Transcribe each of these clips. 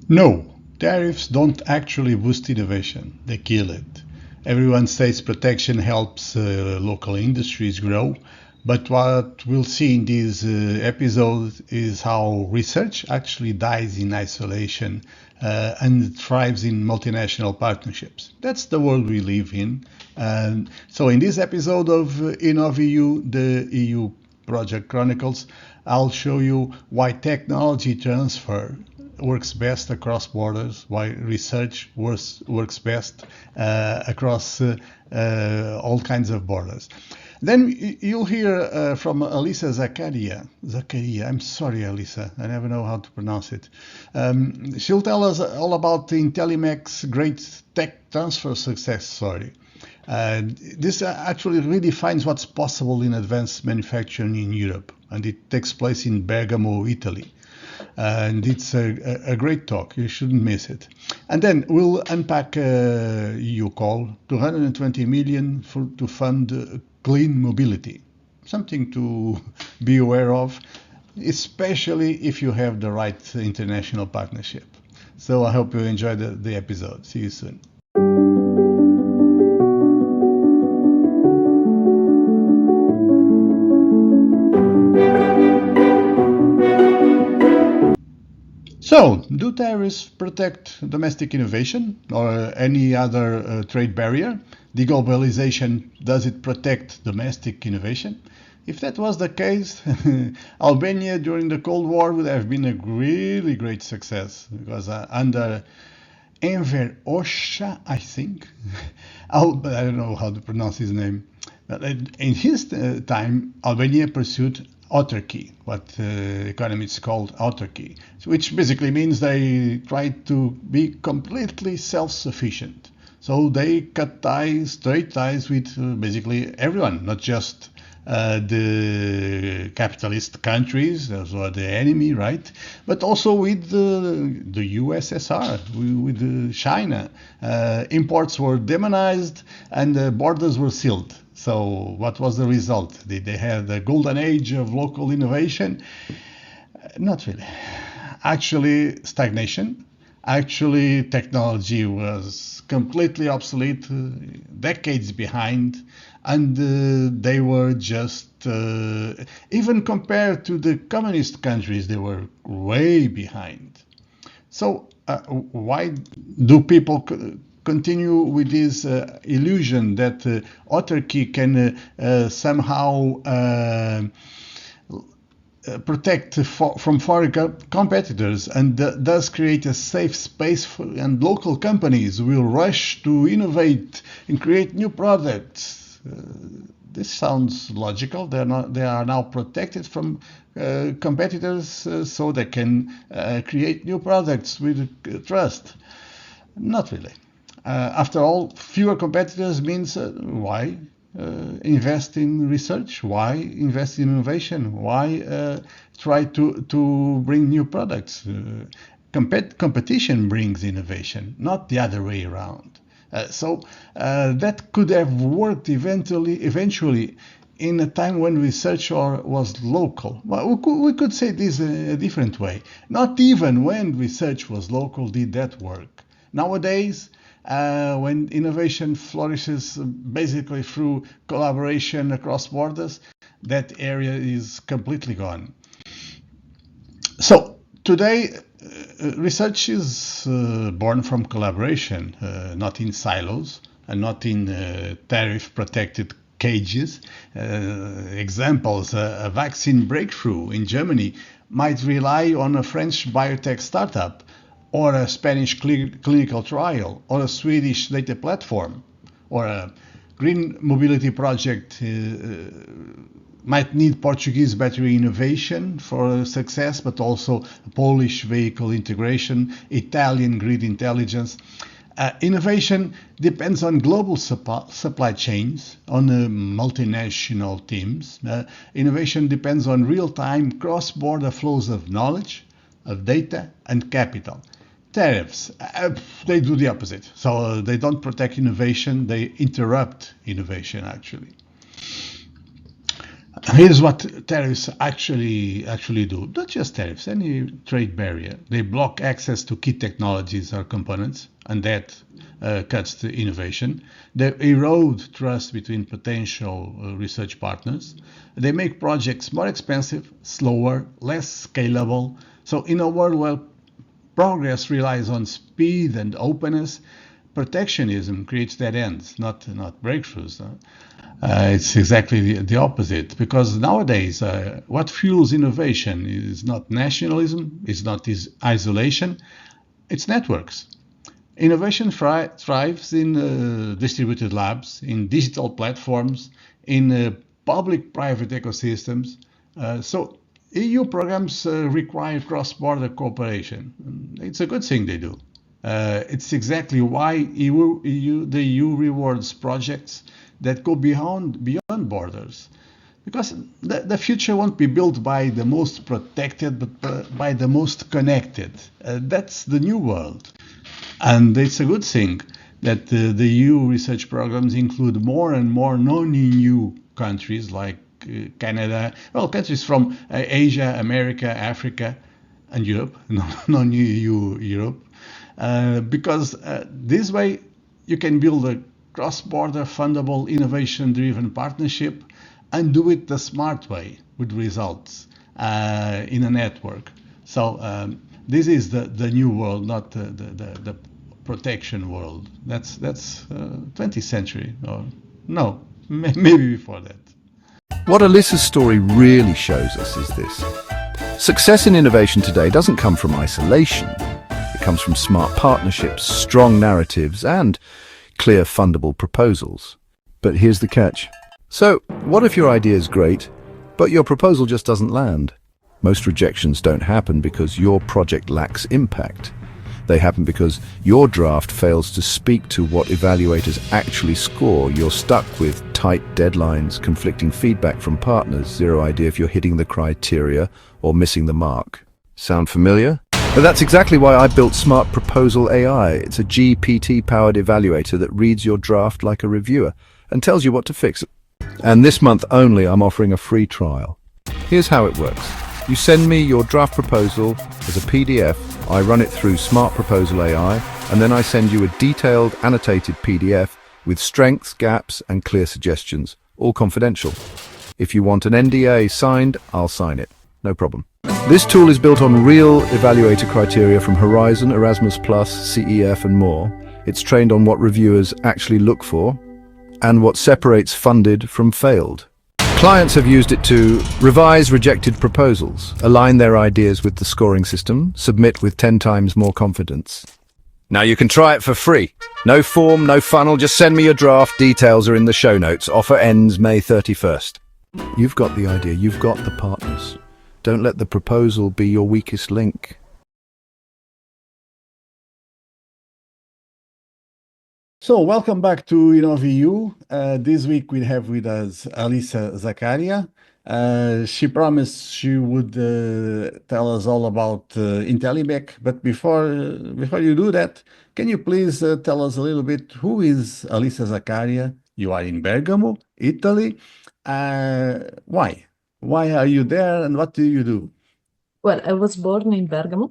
No, tariffs don't actually boost innovation, they kill it. Everyone says protection helps local industries grow, but what we'll see in this episode is how research actually dies in isolation and thrives in multinational partnerships. That's the world we live in. And so, in this episode of InnovEU, the EU Project Chronicles, I'll show you why technology transfer works best across borders, why research works best across all kinds of borders. Then you'll hear from Alisa Zakaria. Zakaria, I'm sorry, Alisa, I never know how to pronounce it. She'll tell us all about the Intellimac's great tech transfer success story. This actually redefines what's possible in advanced manufacturing in Europe, and it takes place in Bergamo, Italy. And it's a great talk. You shouldn't miss it. And then we'll unpack EU call 220 million to fund clean mobility. Something to be aware of, especially if you have the right international partnership. So I hope you enjoy the episode. See you soon. So, do tariffs protect domestic innovation or any other trade barrier? Deglobalization, does it protect domestic innovation? If that was the case, Albania during the Cold War would have been a really great success because under Enver Hoxha, I think, I don't know how to pronounce his name, but in his time, Albania pursued autarky, what economists called autarky, which basically means they tried to be completely self-sufficient. So they cut ties, straight ties with basically everyone, not just the capitalist countries, those were the enemy, right? But also with the USSR, with China. Imports were demonized and the borders were sealed. So what was the result? Did they have the golden age of local innovation? Not really. Actually, stagnation. Actually, technology was completely obsolete, decades behind, and they were just, even compared to the communist countries, they were way behind. So why do people continue with this illusion that autarky can somehow protect from foreign competitors and thus create a safe space and local companies will rush to innovate and create new products? This sounds logical. They are now protected from competitors so they can create new products with trust. Not really. After all, fewer competitors means why invest in research? Why invest in innovation? Why try to bring new products? Competition brings innovation, not the other way around. So that could have worked eventually in a time when research was local. Well, we could say this a different way. Not even when research was local did that work. Nowadays, when innovation flourishes basically through collaboration across borders, that area is completely gone. So today, research is born from collaboration, not in silos and not in tariff-protected cages. Examples, a vaccine breakthrough in Germany might rely on a French biotech startup, or a Spanish clinical trial, or a Swedish data platform, or a green mobility project might need Portuguese battery innovation for success, but also Polish vehicle integration, Italian grid intelligence. Innovation depends on global supply chains, on multinational teams. Innovation depends on real-time cross-border flows of knowledge, of data, and capital. Tariffs, they do the opposite. So they don't protect innovation, they interrupt innovation, actually. Here's what tariffs actually do. Not just tariffs, any trade barrier. They block access to key technologies or components, and that cuts the innovation. They erode trust between potential research partners. They make projects more expensive, slower, less scalable. So in a world where progress relies on speed and openness, protectionism creates dead ends, not breakthroughs. It's exactly the opposite, because nowadays what fuels innovation is not nationalism, it's not isolation, it's networks. Innovation thrives in distributed labs, in digital platforms, in public-private ecosystems. So EU programs require cross-border cooperation. It's a good thing they do. It's exactly why the EU rewards projects that go beyond borders. Because the future won't be built by the most protected, but by the most connected. That's the new world. And it's a good thing that the EU research programs include more and more non-EU countries like Canada, well, countries from Asia, America, Africa, and Europe, non-EU Europe. Because this way you can build a cross-border fundable innovation-driven partnership and do it the smart way with results in a network. So this is the new world, not the protection world. That's 20th century, or no, maybe before that. What Alyssa's story really shows us is this. Success in innovation today doesn't come from isolation. It comes from smart partnerships, strong narratives, and clear fundable proposals. But here's the catch. So, what if your idea is great, but your proposal just doesn't land? Most rejections don't happen because your project lacks impact. They happen because your draft fails to speak to what evaluators actually score. You're stuck with tight deadlines, conflicting feedback from partners, zero idea if you're hitting the criteria or missing the mark. Sound familiar? But that's exactly why I built Smart Proposal AI. It's a GPT-powered evaluator that reads your draft like a reviewer and tells you what to fix. And this month only, I'm offering a free trial. Here's how it works. You send me your draft proposal as a PDF, I run it through Smart Proposal AI, and then I send you a detailed, annotated PDF with strengths, gaps, and clear suggestions, all confidential. If you want an NDA signed, I'll sign it. No problem. This tool is built on real evaluator criteria from Horizon, Erasmus+, CEF, and more. It's trained on what reviewers actually look for and what separates funded from failed. Clients have used it to revise rejected proposals, align their ideas with the scoring system, submit with 10 times more confidence. Now you can try it for free. No form, no funnel, just send me your draft. Details are in the show notes. Offer ends May 31st. You've got the idea, you've got the partners. Don't let the proposal be your weakest link. So welcome back to InnovEU. This week we have with us Alyssa Zakaria. She promised she would tell us all about IntelliMech, but before you do that, can you please tell us a little bit who is Alyssa Zakaria? You are in Bergamo, Italy. Why? Why are you there and what do you do? Well, I was born in Bergamo.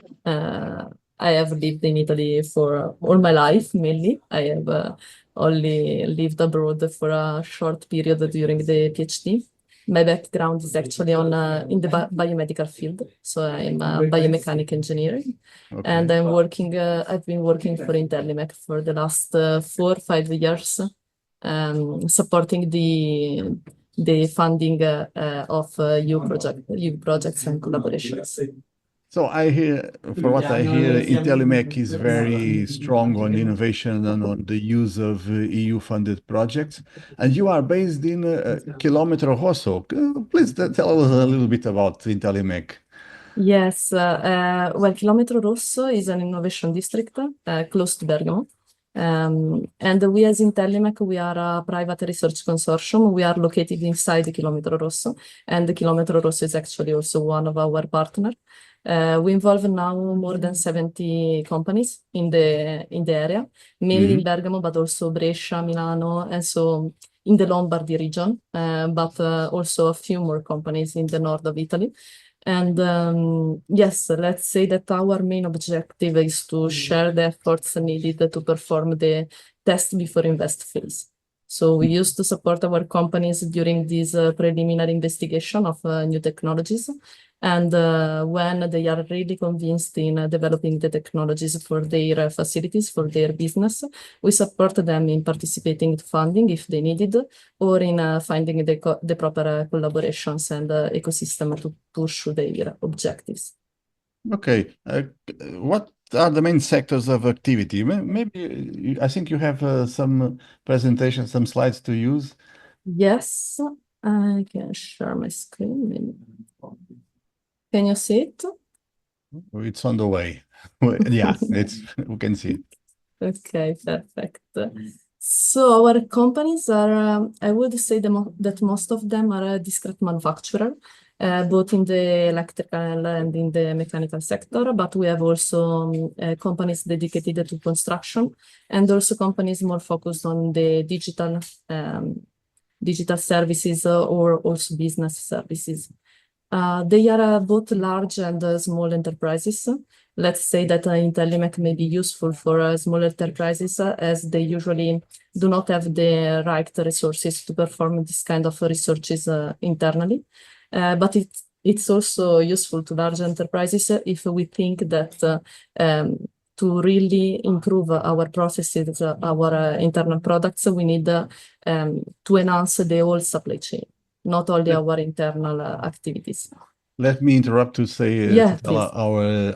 I have lived in Italy for all my life, mainly. I have only lived abroad for a short period during the PhD. My background is actually in the biomedical field, so I'm a biomechanic engineer, and I've been working for IntelliMech for the last 4 or 5 years, supporting the funding of EU projects and collaborations. So I hear, for what I hear, IntelliMech is very strong on innovation and on the use of EU-funded projects. And you are based in Chilometro Rosso. Please tell us a little bit about IntelliMech. Yes, well, Chilometro Rosso is an innovation district close to Bergamo. And we as IntelliMech, we are a private research consortium. We are located inside Chilometro Rosso, and Chilometro Rosso is actually also one of our partners. We involve now more than 70 companies in the area, mainly in Bergamo, but also Brescia, Milano. And so in the Lombardy region, but also a few more companies in the north of Italy. And yes, let's say that our main objective is to share the efforts needed to perform the test before invest phase. So we used to support our companies during this preliminary investigation of new technologies. And when they are really convinced in developing the technologies for their facilities, for their business, we support them in participating in funding if they need it, or in finding the proper collaborations and ecosystem to pursue their objectives. Okay. What are the main sectors of activity? Maybe I think you have some presentation, some slides to use. Yes, I can share my screen. Maybe. Can you see it? It's on the way. Yeah, we can see it. Okay, perfect. So our companies are, I would say that most of them are a discrete manufacturer, both in the electrical and in the mechanical sector, but we have also companies dedicated to construction and also companies more focused on the digital services or also business services. They are both large and small enterprises. Let's say that IntelliMech may be useful for small enterprises as they usually do not have the right resources to perform this kind of researches internally. But it's also useful to large enterprises if we think that to really improve our processes, our internal products, we need to enhance the whole supply chain, not only our internal activities. Let me interrupt to say Yeah, to tell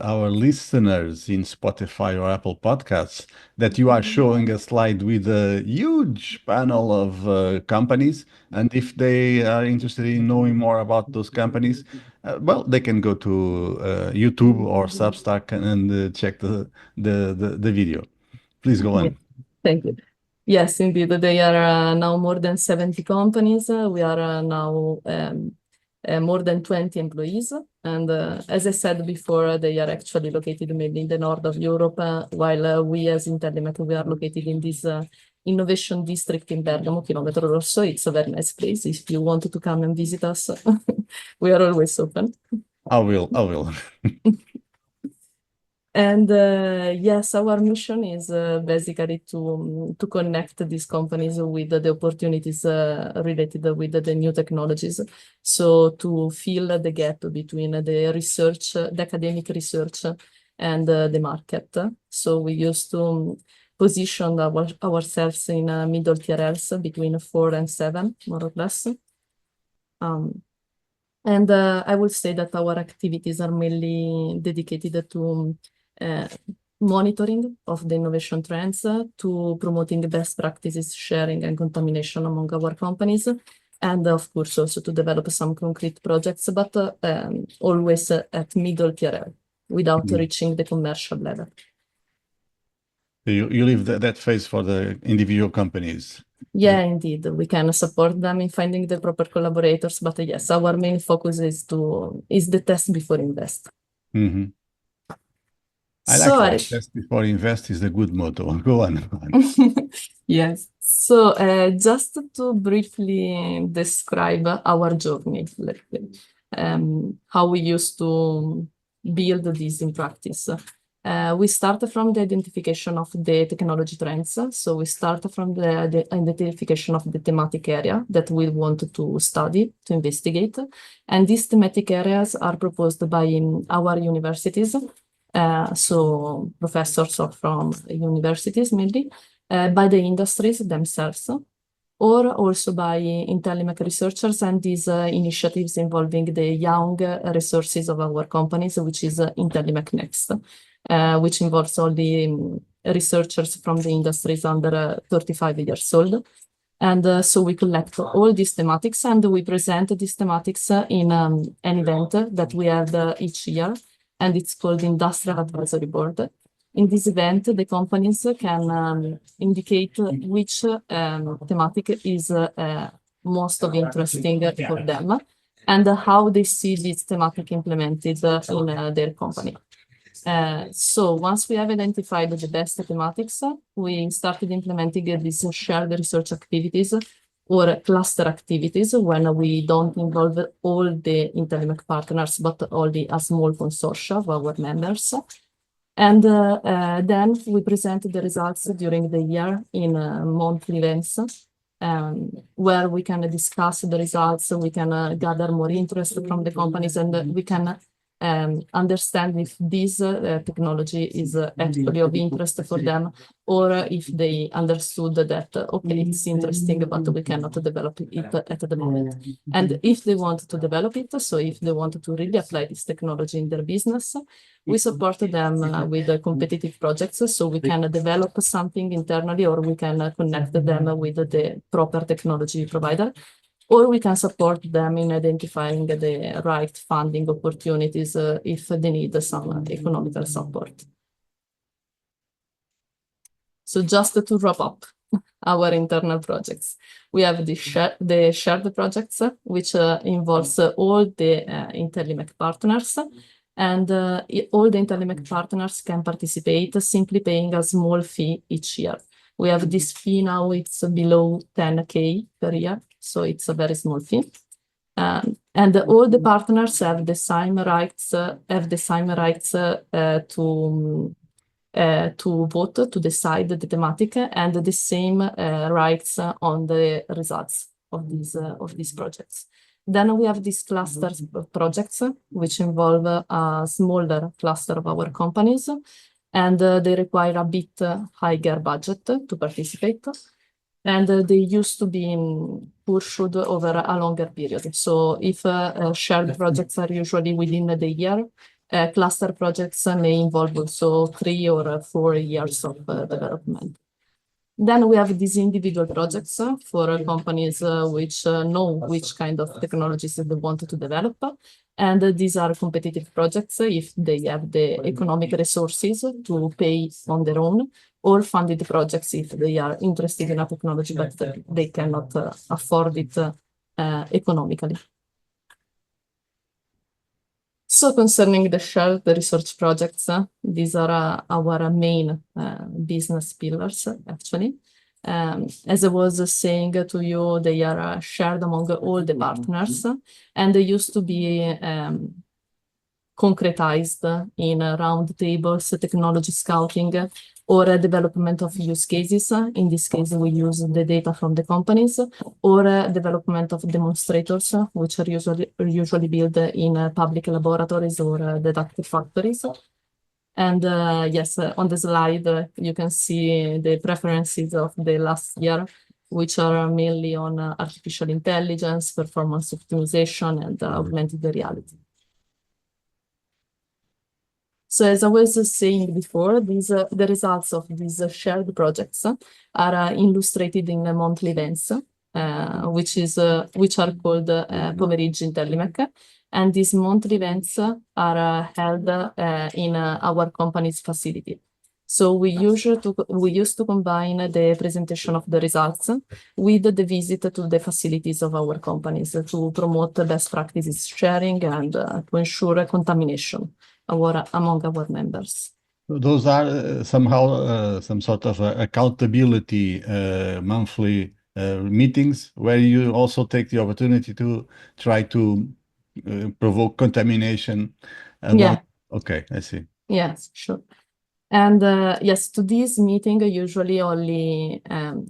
our listeners in Spotify or Apple Podcasts that you are showing a slide with a huge panel of companies, and if they are interested in knowing more about those companies, well, they can go to YouTube or Substack and check the video. Please go on. Thank you. Yes, indeed, they are now more than 70 companies. We are now more than 20 employees. And as I said before, they are actually located maybe in the north of Europe, while we as IntelliMech, we are located in this innovation district in Bergamo, Chilometro Rosso. It's a very nice place. If you want to come and visit us, we are always open. I will. And yes, our mission is basically to connect these companies with the opportunities related with the new technologies. So to fill the gap between the research, the academic research, and the market. So we used to position ourselves in middle TRLs between 4 and 7, more or less. And I would say that our activities are mainly dedicated to monitoring of the innovation trends, to promoting best practices, sharing and contamination among our companies, and of course also to develop some concrete projects, but always at middle TRL without reaching the commercial level. You leave that phase for the individual companies. Yeah, indeed. We can support them in finding the proper collaborators, but yes, our main focus is the test before invest. Mm-hmm. I like that. Test before invest is a good motto. Go on. Yes. So just to briefly describe our journey, let's say, how we used to build this in practice. We start from the identification of the technology trends. So we start from the identification of the thematic area that we want to study, to investigate. And these thematic areas are proposed by our universities. So professors from universities mainly, by the industries themselves, or also by IntelliMech researchers and these initiatives involving the young resources of our companies, which is IntelliMech Next, which involves all the researchers from the industries under 35 years old. And so we collect all these thematics and we present these thematics in an event that we have each year, and it's called Industrial Advisory Board. In this event, the companies can indicate which thematic is most of interesting for them and how they see this thematic implemented in their company. So once we have identified the best thematics, we started implementing these shared research activities or cluster activities when we don't involve all the IntelliMech partners, but only a small consortia of our members. And then we present the results during the year in monthly events, where we can discuss the results, we can gather more interest from the companies, and we can understand if this technology is actually of interest for them, or if they understood that, okay, it's interesting, but we cannot develop it at the moment. And if they want to develop it, so if they want to really apply this technology in their business, we support them with competitive projects, so we can develop something internally, or we can connect them with the proper technology provider, or we can support them in identifying the right funding opportunities if they need some economical support. So just to wrap up our internal projects, we have the shared projects, which involves all the IntelliMech partners, and all the IntelliMech partners can participate simply paying a small fee each year. We have this fee now, it's below 10K per year, so it's a very small fee. And all the partners have the same rights, to vote, to decide the thematic, and the same rights on the results of these projects. Then we have these clusters of projects, which involve a smaller cluster of our companies, and they require a bit higher budget to participate. And they used to be pursued over a longer period. So if shared projects are usually within the year, cluster projects may involve also 3 or 4 years of development. Then we have these individual projects for companies which know which kind of technologies they want to develop. And these are competitive projects if they have the economic resources to pay on their own, or funded projects if they are interested in a technology but they cannot afford it economically. So concerning the shared research projects, these are our main business pillars, actually. As I was saying to you, they are shared among all the partners, and they used to be concretized in round tables, technology scouting, or development of use cases. In this case, we use the data from the companies, or development of demonstrators, which are usually built in public laboratories or deductive factories. And yes, on the slide, you can see the preferences of the last year, which are mainly on artificial intelligence, performance optimization, and augmented reality. So as I was saying before, the results of these shared projects are illustrated in monthly events, which are called Pomeriggio IntelliMech. And these monthly events are held in our company's facility. So we used to combine the presentation of the results with the visit to the facilities of our companies to promote best practices sharing and to ensure contamination among our members. Those are somehow some sort of accountability monthly meetings where you also take the opportunity to try to provoke contamination. Yeah. Okay, I see. Yes, sure. And yes, to this meeting, usually only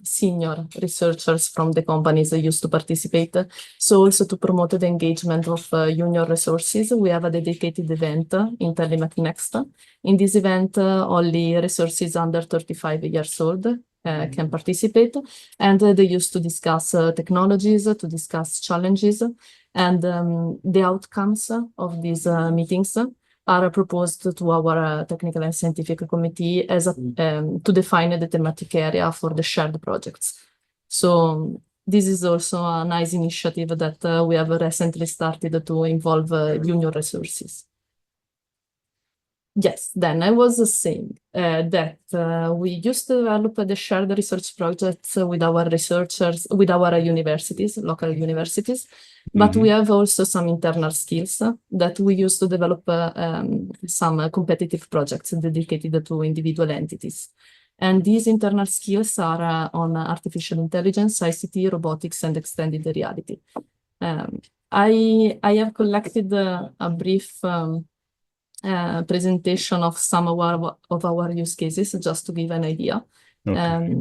senior researchers from the companies used to participate. So also to promote the engagement of junior resources, we have a dedicated event, IntelliMech Next. In this event, only resources under 35 years old can participate. And they used to discuss technologies, to discuss challenges. And the outcomes of these meetings are proposed to our technical and scientific committee as to define the thematic area for the shared projects. So this is also a nice initiative that we have recently started to involve junior resources. Yes, then I was saying that we used to develop the shared research projects with our researchers, with our universities, local universities, but we have also some internal skills that we use to develop some competitive projects dedicated to individual entities. And these internal skills are on artificial intelligence, ICT, robotics, and extended reality. I have collected a brief presentation of some of our use cases, just to give an idea. Okay.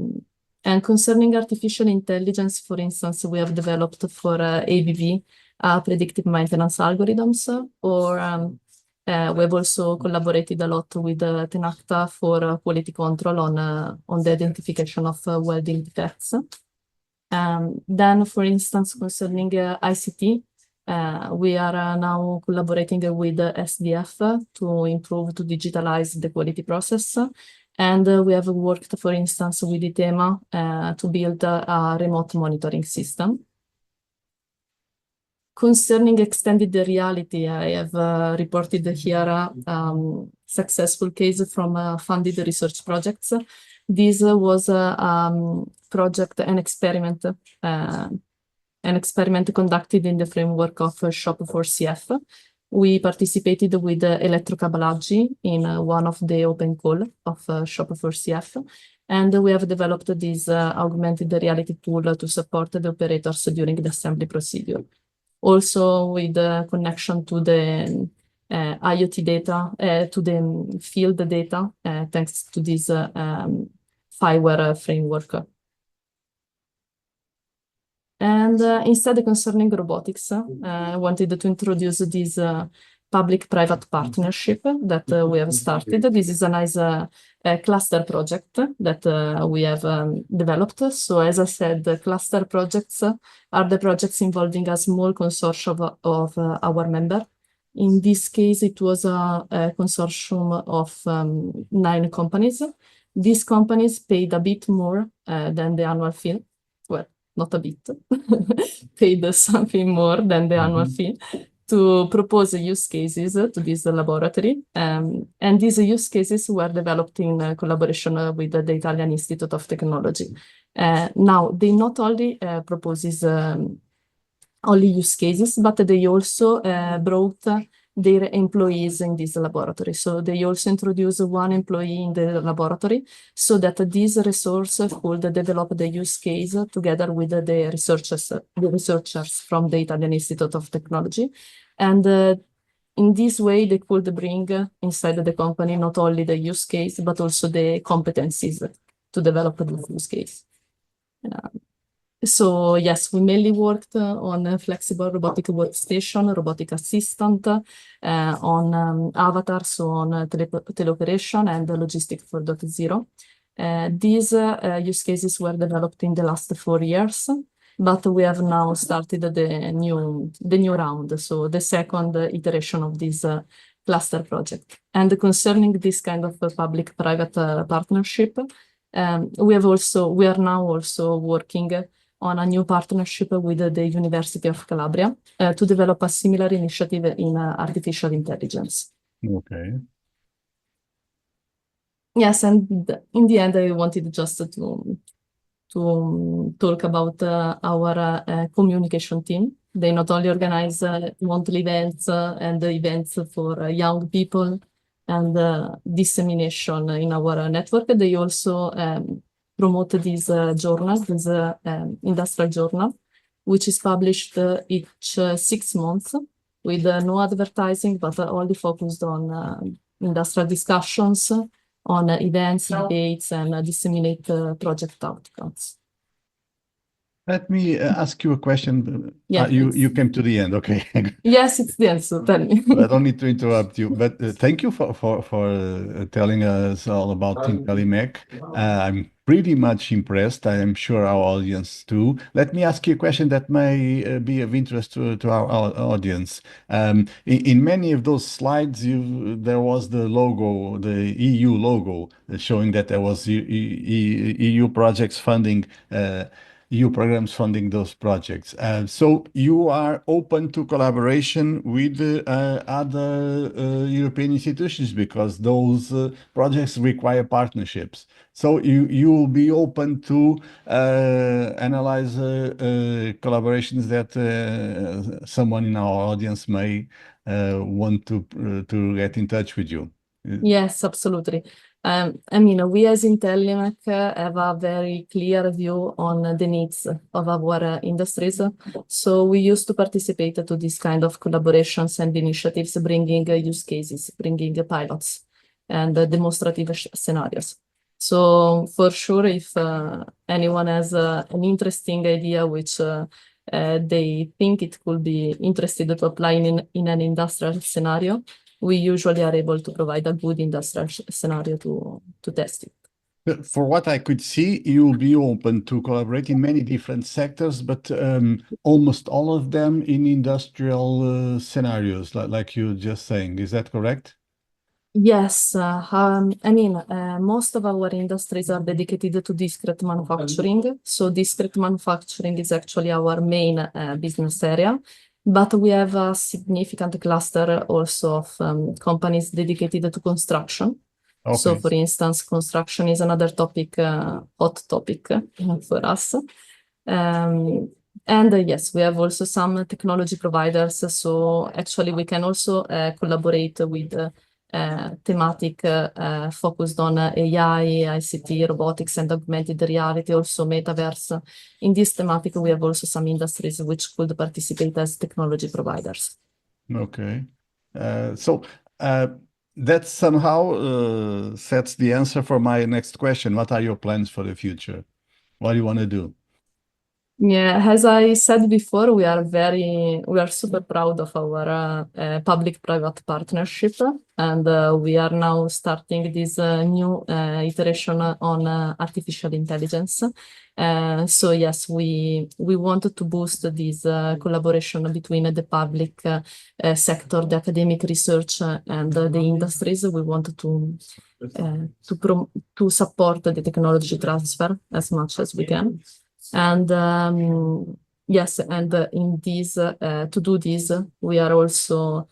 And concerning artificial intelligence, for instance, we have developed for ABV predictive maintenance algorithms, or we have also collaborated a lot with Tenacta for quality control on the identification of welding defects. Then, for instance, concerning ICT, we are now collaborating with SDF to improve, to digitalize the quality process. And we have worked, for instance, with ITEMA to build a remote monitoring system. Concerning extended reality, I have reported here successful case from funded research projects. This was a project, an experiment conducted in the framework of Shop4CF. We participated with elettrocaballaggi in one of the open call of Shop4CF, and we have developed this augmented reality tool to support the operators during the assembly procedure. Also with connection to the IoT data, to the field data, thanks to this FIWARE framework. And instead, concerning robotics, I wanted to introduce this public-private partnership that we have started. This is a nice cluster project that we have developed. So as I said, the cluster projects are the projects involving a small consortium of our member. In this case, it was a consortium of 9 companies. These companies paid a bit more than the annual fee. Well, not a bit, paid something more than the annual fee to propose use cases to this laboratory. And these use cases were developed in collaboration with the Italian Institute of Technology. Now, they not only proposes only use cases, but they also brought their employees in this laboratory. So they also introduced one employee in the laboratory so that this resource could develop the use case together with the researchers from the Italian Institute of Technology. And in this way, they could bring inside the company not only the use case, but also the competencies to develop the use case. So yes, we mainly worked on a flexible robotic workstation, robotic assistant, on avatars, so on teleoperation and logistic 4.0. These use cases were developed in the last 4 years, but we have now started the new round, so the second iteration of this cluster project. And concerning this kind of public-private partnership, we are now also working on a new partnership with the University of Calabria to develop a similar initiative in artificial intelligence. Okay. Yes, and in the end, I wanted just to talk about our communication team. They not only organize monthly events and events for young people and dissemination in our network, they also promote this journal, this industrial journal, which is published each 6 months with no advertising, but only focused on industrial discussions, on events, debates, and disseminate project outcomes. Let me ask you a question. Yeah, you came to the end, okay. Yes, it's the answer, tell me. I don't need to interrupt you, but thank you for telling us all about IntelliMech. I'm pretty much impressed. I am sure our audience too. Let me ask you a question that may be of interest to our audience. In many of those slides, there was the logo, the EU logo, showing that there was EU projects funding EU programs funding those projects. So you are open to collaboration with other European institutions because those projects require partnerships. So you will be open to analyze collaborations that someone in our audience may want to get in touch with you. Yes, absolutely. I mean, we as Intellimec have a very clear view on the needs of our industries. So we used to participate to this kind of collaborations and initiatives, bringing use cases, bringing pilots and demonstrative scenarios. So for sure, if anyone has an interesting idea which they think it could be interested to apply in an industrial scenario, we usually are able to provide a good industrial scenario to test it. For what I could see, you'll be open to collaborate in many different sectors, but almost all of them in industrial scenarios, like you just saying. Is that correct? Yes, I mean, most of our industries are dedicated to discrete manufacturing. So discrete manufacturing is actually our main business area. But we have a significant cluster also of companies dedicated to construction. Okay. So, for instance, construction is another topic, hot topic for us. And yes, we have also some technology providers. So actually, we can also collaborate with thematic focused on AI, ICT, robotics, and augmented reality, also metaverse. In this thematic, we have also some industries which could participate as technology providers. Okay. So that somehow sets the answer for my next question. What are your plans for the future? What do you want to do? Yeah, as I said before, we are super proud of our public-private partnership, and we are now starting this new iteration on artificial intelligence. So yes, we wanted to boost this collaboration between the public sector, the academic research, and the industries. We wanted to support the technology transfer as much as we can. And yes, and in this to do this, we are also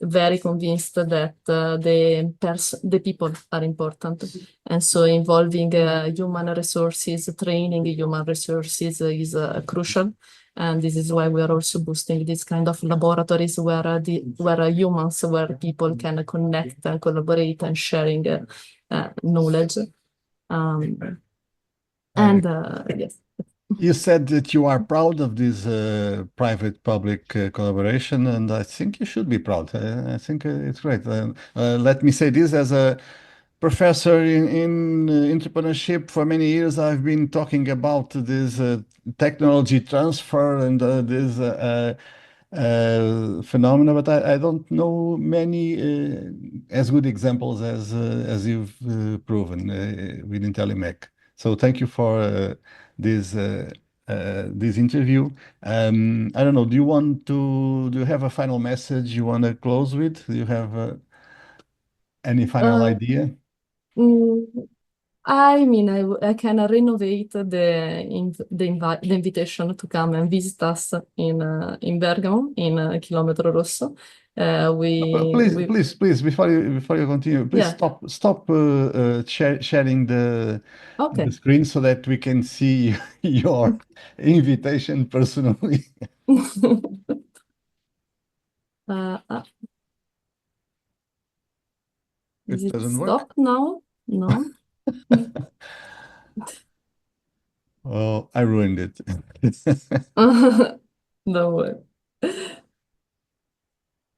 very convinced that the people are important, and so involving human resources, training human resources is crucial. And this is why we are also boosting this kind of laboratories where humans, where people can connect and collaborate and sharing knowledge. And yes. You said that you are proud of this private-public collaboration, and I think you should be proud. I think it's great. Let me say this as a professor in entrepreneurship. For many years, I've been talking about this technology transfer and this phenomena, but I don't know many as good examples as you've proven with Intellimec. So thank you for this interview. I don't know. Do you have a final message you want to close with? Do you have any final idea? I mean, I can renovate the invitation to come and visit us in Bergamo, in Chilometro Rosso. Please, before you continue, please stop sharing the screen so that we can see your invitation personally. Is It doesn't work? Stop now? No. Oh, I ruined it. No way.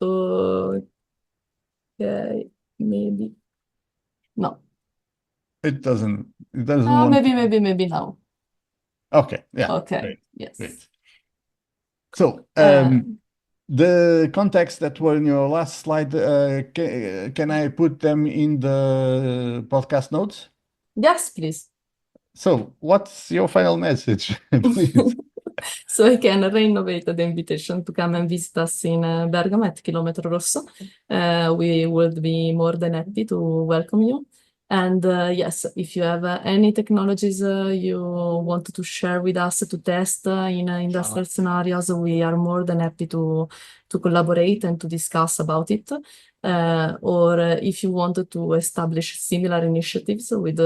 Okay, maybe. No. It doesn't want maybe now. Okay, yeah. Okay, great, yes. great. So, the contacts that were in your last slide, can I put them in the podcast notes? Yes, please. So, what's your final message, please? So I can renovate the invitation to come and visit us in Bergamo at Chilometro Rosso. We would be more than happy to welcome you. And yes, if you have any technologies you want to share with us to test in industrial scenarios, we are more than happy to collaborate and to discuss about it. Or if you want to establish similar initiatives with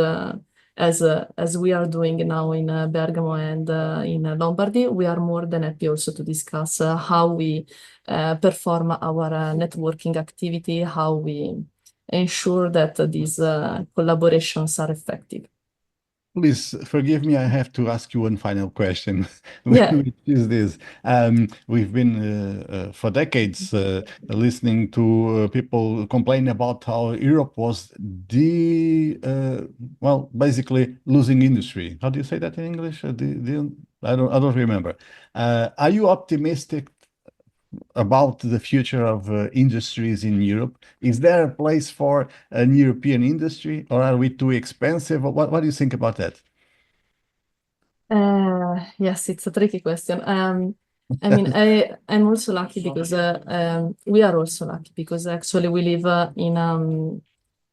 as we are doing now in Bergamo and in Lombardy, we are more than happy also to discuss how we perform our networking activity, how we ensure that these collaborations are effective. Please forgive me, I have to ask you one final question, Yeah. which is this. We've been for decades listening to people complain about how Europe was basically losing industry. How do you say that in English? I don't remember. Are you optimistic about the future of industries in Europe? Is there a place for an European industry, or are we too expensive? What do you think about that? Yes, it's a tricky question. I mean, I'm also lucky because we are also lucky because actually we live in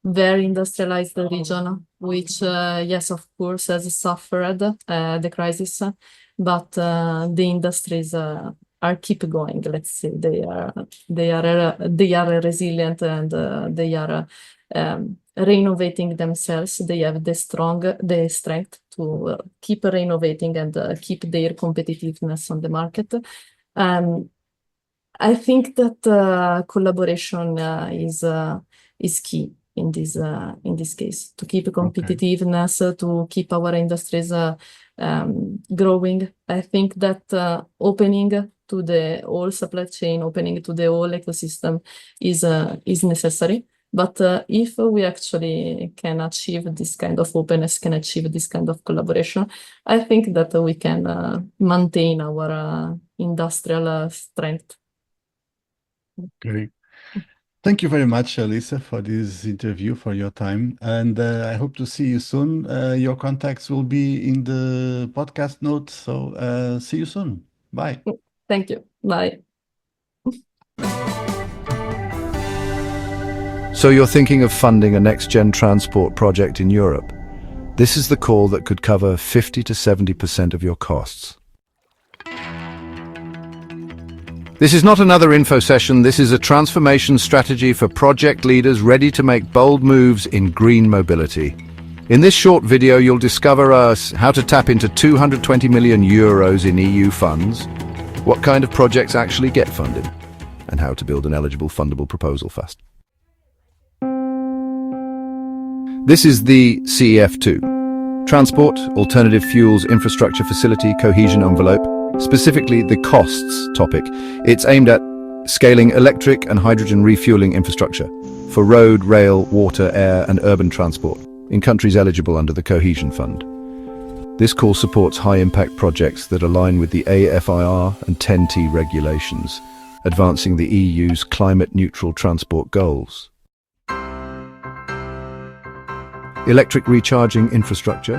very industrialized region, which yes, of course, has suffered the crisis, but the industries are keep going. Let's say they are resilient and they are renovating themselves. They have the strength to keep renovating and keep their competitiveness on the market. I think that collaboration is key in this case to keep competitiveness, to keep our industries growing. I think that opening to the whole supply chain, opening to the whole ecosystem is necessary. But if we actually can achieve this kind of openness, can achieve this kind of collaboration, I think that we can maintain our industrial strength. Great. Thank you very much, Lisa, for this interview, for your time. And I hope to see you soon. Your contacts will be in the podcast notes. So see you soon. Bye. Thank you. Bye. So you're thinking of funding a next-gen transport project in Europe. This is the call that could cover 50 to 70% of your costs. This is not another info session. This is a transformation strategy for project leaders ready to make bold moves in green mobility. In this short video, you'll discover how to tap into 220 million euros in EU funds, what kind of projects actually get funded, and how to build an eligible fundable proposal fast. This is the CEF2, Transport, Alternative Fuels Infrastructure Facility Cohesion Envelope, specifically the costs topic. It's aimed at scaling electric and hydrogen refueling infrastructure for road, rail, water, air and urban transport in countries eligible under the Cohesion Fund. This call supports high-impact projects that align with the AFIR and 10T regulations, advancing the EU's climate-neutral transport goals. Electric recharging infrastructure,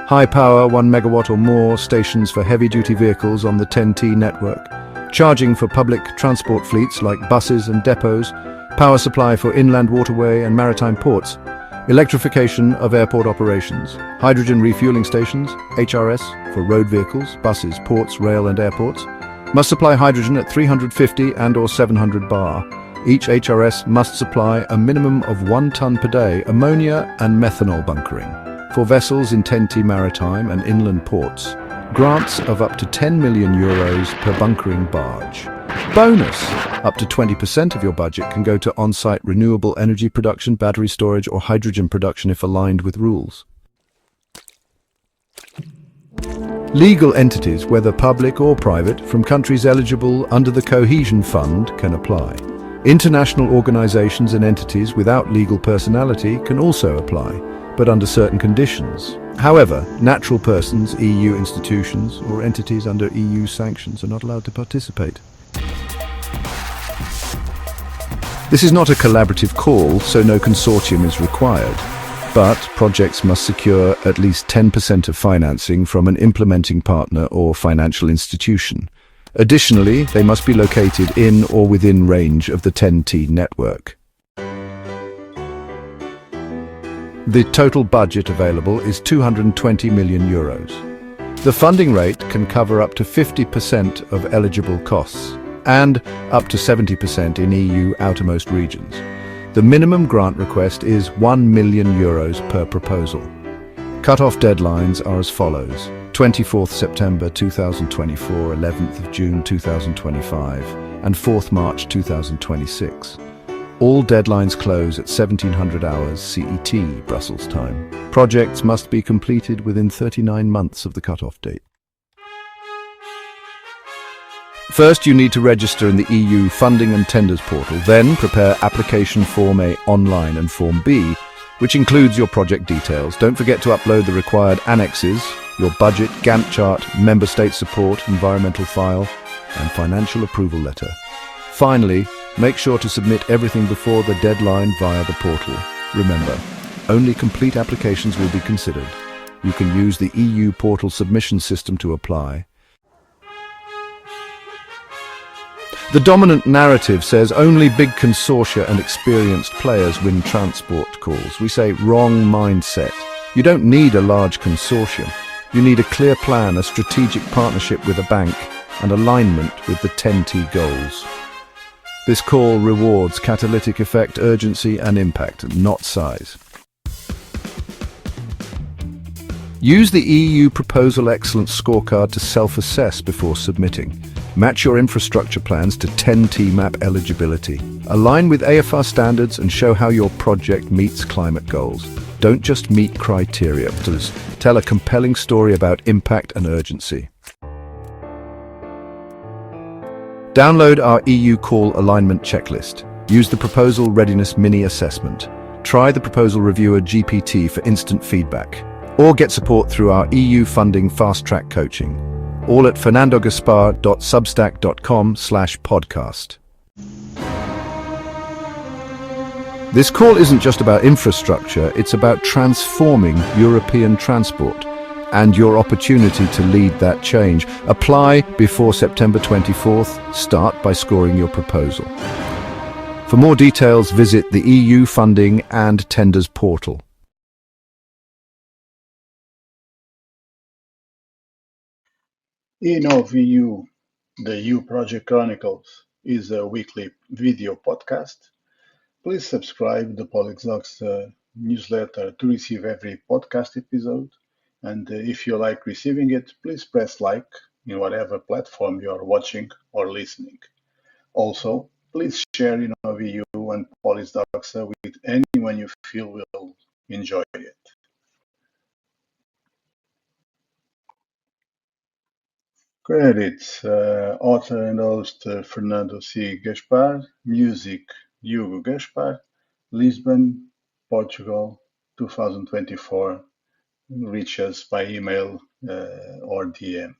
high power 1 megawatt or more stations for heavy-duty vehicles on the 10T network, charging for public transport fleets like buses and depots, power supply for inland waterway and maritime ports, electrification of airport operations, hydrogen refueling stations, HRS, for road vehicles, buses, ports, rail and airports, must supply hydrogen at 350 and or 700 bar. Each HRS must supply a minimum of 1 ton per day ammonia and methanol bunkering for vessels in 10T maritime and inland ports. Grants of up to 10 million euros per bunkering barge. Bonus! Up to 20% of your budget can go to on-site renewable energy production, battery storage or hydrogen production if aligned with rules. Legal entities, whether public or private, from countries eligible under the Cohesion Fund can apply. International organizations and entities without legal personality can also apply, but under certain conditions. However, natural persons, EU institutions, or entities under EU sanctions are not allowed to participate. This is not a collaborative call, so no consortium is required. But projects must secure at least 10% of financing from an implementing partner or financial institution. Additionally, they must be located in or within range of the 10T network. The total budget available is 220 million euros. The funding rate can cover up to 50% of eligible costs and up to 70% in EU outermost regions. The minimum grant request is 1 million euros per proposal. Cut-off deadlines are as follows: 24th September 2024, 11th of June 2025, and 4th March 2026. All deadlines close at 1700 hours CET, Brussels time. Projects must be completed within 39 months of the cut-off date. First, you need to register in the EU Funding and Tenders portal. Then, prepare application Form A online and Form B, which includes your project details. Don't forget to upload the required annexes, your budget, Gantt chart, member state support, environmental file, and financial approval letter. Finally, make sure to submit everything before the deadline via the portal. Remember, only complete applications will be considered. You can use the EU portal submission system to apply. The dominant narrative says only big consortia and experienced players win transport calls. We say wrong mindset. You don't need a large consortium. You need a clear plan, a strategic partnership with a bank, and alignment with the 10T goals. This call rewards catalytic effect, urgency, and impact, not size. Use the EU Proposal Excellence Scorecard to self-assess before submitting. Match your infrastructure plans to 10T map eligibility. Align with AFR standards and show how your project meets climate goals. Don't just meet criteria, but tell a compelling story about impact and urgency. Download our EU Call Alignment Checklist. Use the Proposal Readiness Mini Assessment. Try the Proposal Reviewer GPT for instant feedback. Or get support through our EU funding fast-track coaching. All at fernandogaspar.substack.com/podcast. This call isn't just about infrastructure, it's about transforming European transport and your opportunity to lead that change. Apply before September 24th. Start by scoring your proposal. For more details, visit the EU Funding and Tenders portal. InnovEU, the EU Project Chronicles, is a weekly video podcast. Please subscribe to Polixoc's newsletter to receive every podcast episode. And if you like receiving it, please press like in whatever platform you are watching or listening. Also, please share InnovEU and Polixoc with anyone you feel will enjoy it. Credits: author and host Fernando C. Gaspar, music Hugo Gaspar, Lisbon, Portugal, 2024. Reach us by email or DM.